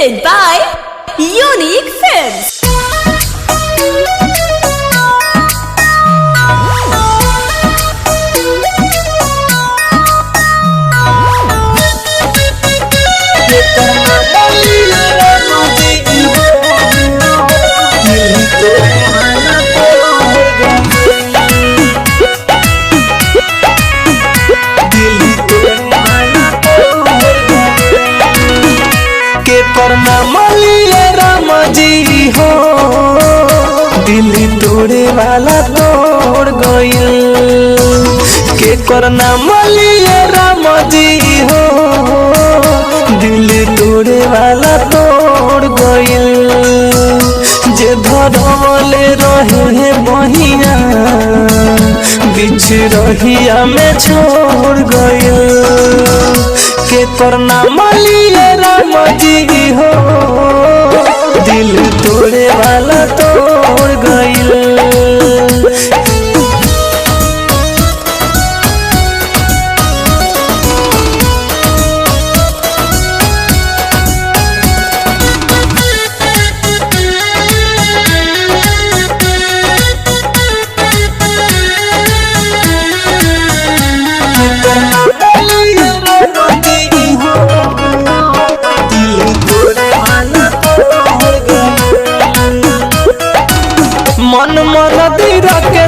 presented by Unique Films. Ram ji हो दिल तोड़े वाला तोड़ गइल के करना मलिए राम जी हो दिल तोड़े वाला तोड़ गइल जे धरले रहे बहिया बीच रहिया में छोड़ गइल के करना मलिए राम जी हो दिल तोड़े वाला तोड़ गइल। मन मंदिर के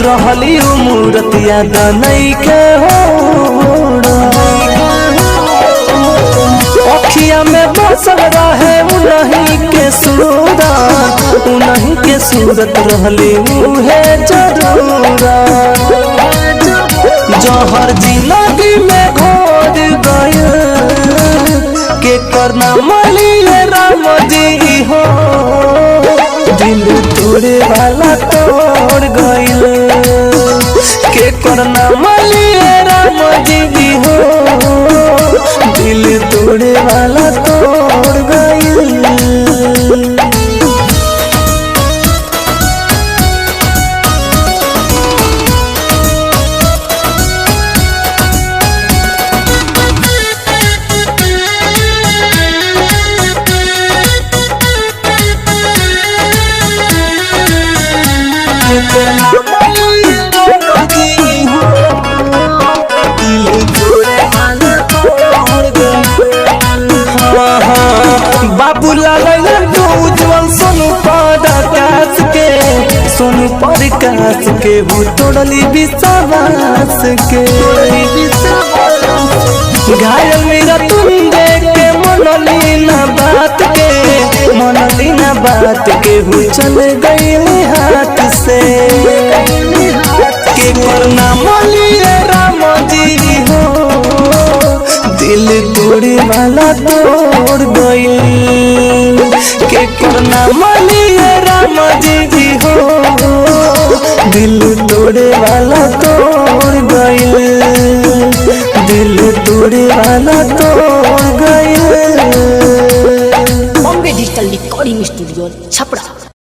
रहली उमूरत याद नहीं के अखिया में बसल रहे उन्हीं के सूरत रहली उहे जरूरत जहर जिंदगी में घोर गए के करना मलिए राम जी हो दिल तोड़े वाला तोड़ गइल के करना मलिए राम जी हो दिल तोड़े वाला तोड़ गइल। बाबू उज्जवल सोनू प्रकाश के वो तोड़ली विश्वास के घायल मेरा तुम देख के मनलीना बात के वो चल गई हाथ से के करना मलिए राम जी हो दिल तोड़े वाला तोड़ गइल के करना मलिए राम जी हो दिल तोड़े वाला तोड़ गइल दिल तोड़े वाला तोड़ गइल। Bombay digital recording studio Chhapra.